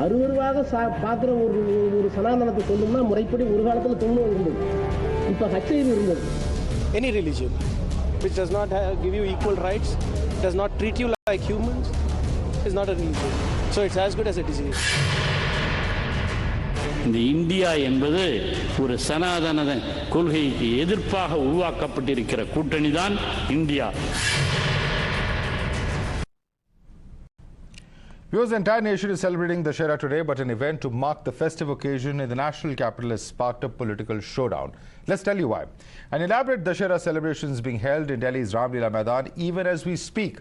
அருவருவாக பார்க்குற ஒரு சனாதனத்தை சொல்லணும்னா முறைப்படி ஒரு காலத்தில் தொண்ணூறு இருந்தது, இப்போ ஹச்ஐவி இருந்தது. Any religion which does not give you equal rights, does not treat you like humans, is not a religion. So it's as good as a disease. இந்த இந்தியா என்பது ஒரு சனாதன கொள்கைக்கு எதிர்ப்பாக உருவாக்கப்பட்டிருக்கிற கூட்டணி தான் India. Viewers, the entire nation is celebrating Dussehra today, but an event to mark the festive occasion in the national capital has sparked a political showdown. Let's tell you why. An elaborate Dussehra celebration is being held in Delhi's Ravan Dahan even as we speak.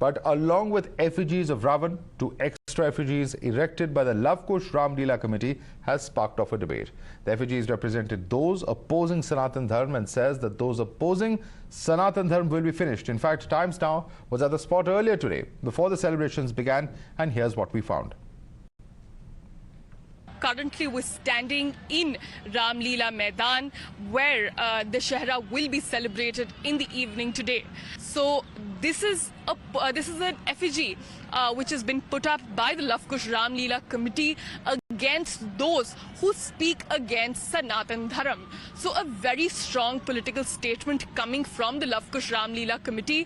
But along with effigies of Ravan, two extra effigies erected by the Lucknow Ram Leela committee has sparked off a debate. The effigies represented those opposing Sanatan Dharma and says that those opposing Sanatan Dharma will be finished. In fact, Times Now was at the spot earlier today before the celebrations began, and here's what we found. Currently, we're standing in Ram Leela Maidan, where Dussehra will be celebrated in the evening today. So this is an effigy which has been put up by the Lucknow Ram Leela committee against those who speak against Sanatan Dharma. So a very strong political statement coming from the Lucknow Ram Leela committee.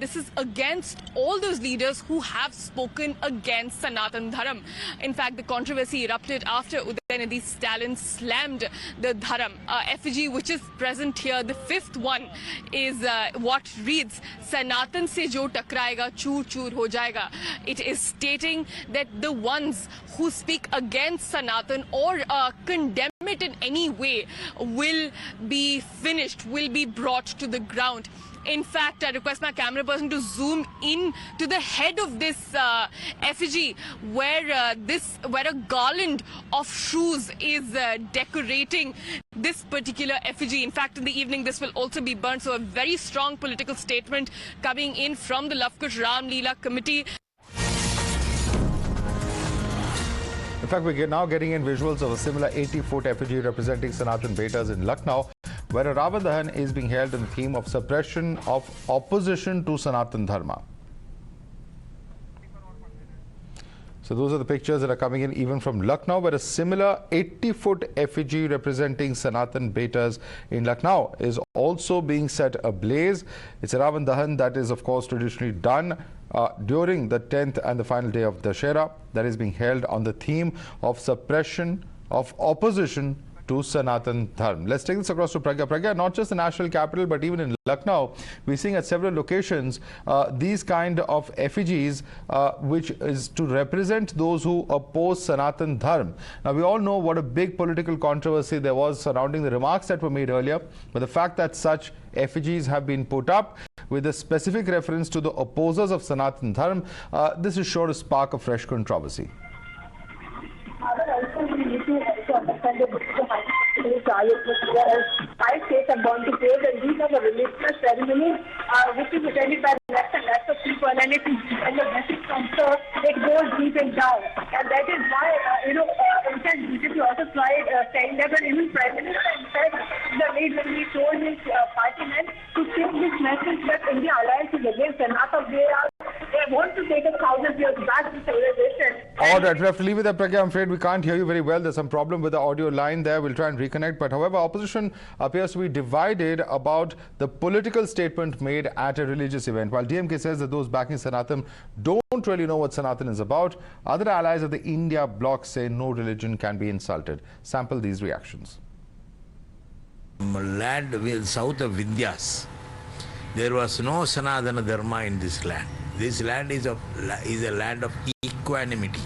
This is against all those leaders who have spoken against Sanatan Dharma. In fact, the controversy erupted after Udayanidhi Stalin slammed the Dharma effigy, which is present here. The fifth one is what reads, Sanatan se jo takrayega choor choor ho jayega. It is stating that the ones who speak against Sanatan or condemn it in any way will be finished, will be brought to the ground. In fact, I request my camera person to zoom in to the head of this effigy, where a garland of shoes is decorating this particular effigy. In fact, in the evening, this will also be burnt. So a very strong political statement coming in from the Lucknow Ram Leela committee. In fact, we're now getting in visuals of a similar 80-foot effigy representing Sanatan Betas in Lucknow, where a Ravan Dahan is being held on the theme of suppression of opposition to Sanatan Dharma. So those are the pictures that are coming in even from Lucknow, where a similar 80-foot effigy representing Sanatan Betas in Lucknow is also being set ablaze. It's a Ravan Dahan that is, of course, traditionally done during the 10th and the final day of Dussehra, that is being held on the theme of suppression of opposition to Sanatan Dharma. Let's take this across to Pragya. Pragya, not just the national capital, but even in Lucknow, we're seeing at several locations these kind of effigies, which is to represent those who oppose Sanatan Dharma. Now, we all know what a big political controversy there was surrounding the remarks that were made earlier, but the fact that such effigies have been put up with a specific reference to the opposers of Sanatan Dharma, this is sure to spark a fresh controversy. Five states have gone to court, and these are the religious ceremonies which is attended by lots and lots of people, and it is when the message comes through, it goes deep and down, and that is why in fact BJP also tried saying that, and even Prime Minister in fact the lead when he told his party men to take this message that India alliance is against Sanatan. They want to take us 1,000 years back to civilization. All right, we have to leave it there, Pragya. I'm afraid we can't hear you very well. There's some problem with the audio line there. We'll try and reconnect. But however, opposition appears to be divided about the political statement made at a religious event. While DMK says that those backing Sanatan don't really know what Sanatan is about, other allies of the India bloc say no religion can be insulted. Sample these reactions. Land south of Vindhyas, there was no Sanatana Dharma in this land. This land is a land of equanimity.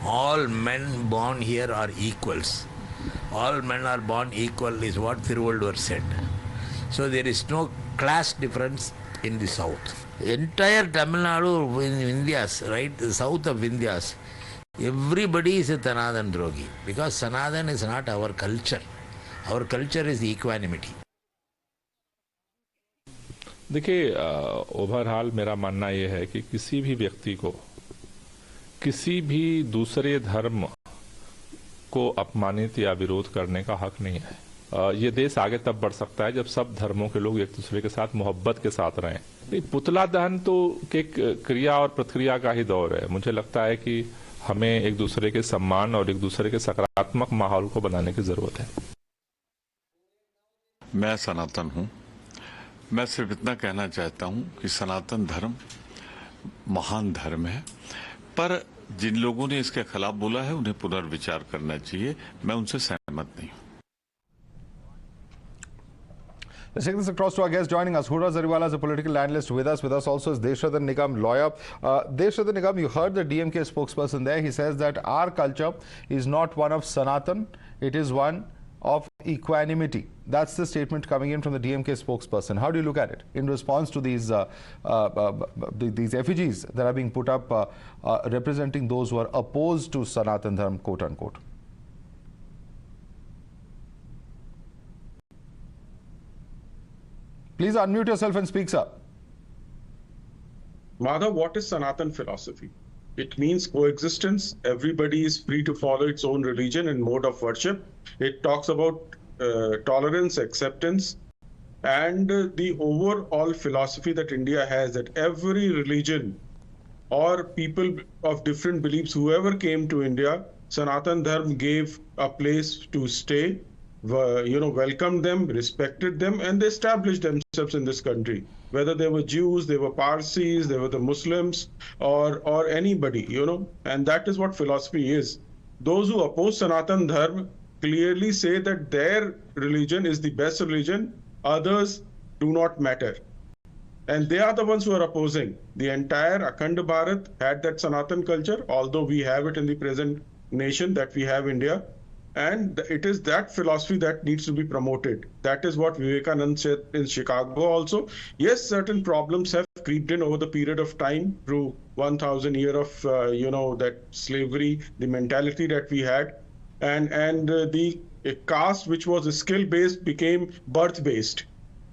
All men born here are equals. All men are born equal is what Thiruvalluvar said. So there is no class difference in the south. Entire Tamil Nadu in Vindhyas, right, the south of Vindhyas, everybody is a Sanatan Drogi, because Sanatan is not our culture. Our culture is equanimity. देखिए, overall मेरा मानना यह है कि किसी भी व्यक्ति को किसी भी दूसरे धर्म को अपमानित या विरोध करने का हक नहीं है। ये देश आगे तब बढ़ सकता है जब सब धर्मों के लोग एक दूसरे के साथ मोहब्बत के साथ रहें। पुतला दहन तो एक क्रिया और प्रतिक्रिया का ही दौर है। मुझे लगता है कि हमें एक दूसरे के सम्मान और एक दूसरे के सकारात्मक माहौल को बनाने की जरूरत है। मैं सनातन हूं। मैं सिर्फ इतना कहना चाहता हूं कि सनातन धर्म महान धर्म है, पर जिन लोगों ने इसके खिलाफ बोला है उन्हें पुनर्विचार करना चाहिए। मैं उनसे सहमत नहीं हूं। Let's take this across to our guest joining us. Huda Zariwala is a political analyst with us. With us also is Desh Ratan Nigam, lawyer. Desh Ratan Nigam, you heard the DMK spokesperson there. He says that our culture is not one of Sanatan, it is one of equanimity. That's the statement coming in from the DMK spokesperson. How do you look at it in response to these effigies that are being put up representing those who are opposed to Sanatan Dharma, quote unquote? Please unmute yourself and speak, sir. Madhav, what is Sanatan philosophy? It means coexistence. Everybody is free to follow its own religion and mode of worship. It talks about tolerance, acceptance, and the overall philosophy that India has, that every religion or people of different beliefs, whoever came to India, Sanatan Dharma gave a place to stay, welcomed them, respected them, and they established themselves in this country. Whether they were Jews, they were Parsis, they were the Muslims, or anybody, and that is what philosophy is. Those who oppose Sanatan Dharma clearly say that their religion is the best religion, others do not matter. And they are the ones who are opposing. The entire Akhand Bharat had that Sanatan culture, although we have it in the present nation that we have India. And it is that philosophy that needs to be promoted. That is what Vivekananda said in Chicago also. Yes, certain problems have creeped in over the period of time through 1,000 years of, that slavery, the mentality that we had. And the caste, which was skill-based, became birth-based.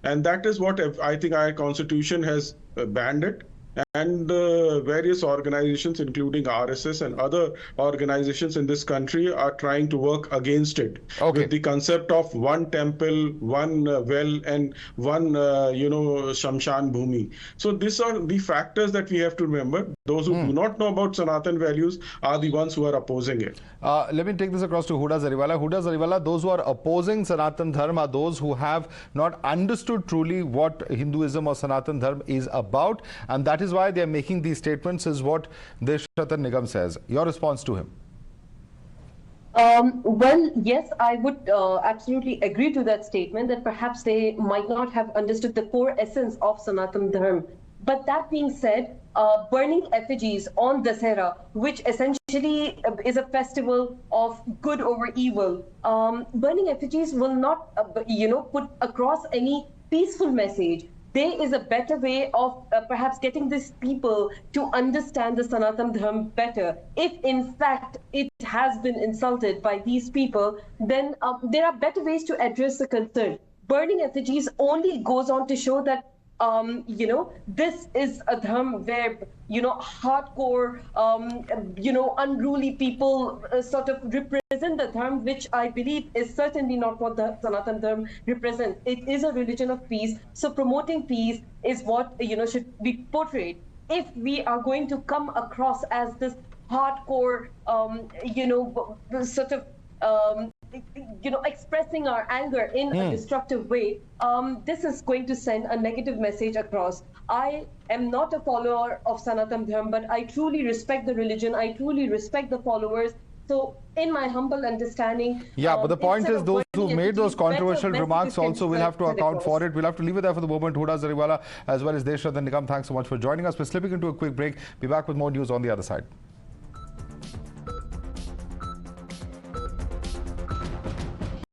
And that is what I think our constitution has banned it. And various organizations, including RSS and other organizations in this country, are trying to work against it. Okay. With the concept of one temple, one well, and one, Shamshan Bhumi. So these are the factors that we have to remember. Those who do not know about Sanatan values are the ones who are opposing it. Let me take this across to Huda Zariwala. Huda Zariwala, those who are opposing Sanatan Dharma are those who have not understood truly what Hinduism or Sanatan Dharma is about, and that is why they are making these statements, is what Desh Ratan Nigam says. Your response to him? Well, yes, I would absolutely agree to that statement, that perhaps they might not have understood the core essence of Sanatan Dharma. But that being said, burning effigies on Dussehra, which essentially is a festival of good over evil, burning effigies will not, put across any peaceful message. There is a better way of perhaps getting these people to understand the Sanatan Dharma better. If in fact it has been insulted by these people, then there are better ways to address the concern. Burning effigies only goes on to show that this is a dharma where, hardcore, unruly people sort of represent the dharma, which I believe is certainly not what the Sanatan Dharma represents. It is a religion of peace. So promoting peace is what, should be portrayed. If we are going to come across as this hardcore, sort of, expressing our anger in a destructive way, this is going to send a negative message across. I am not a follower of Sanatan Dharma, but I truly respect the religion. I truly respect the followers. So in my humble understanding... Yeah, but the point is those who made those controversial remarks also will have to account for it. We'll have to leave it there for the moment. Huda Zariwala as well as Desh Ratan Nigam, thanks so much for joining us. We're slipping into a quick break. Be back with more news on the other side.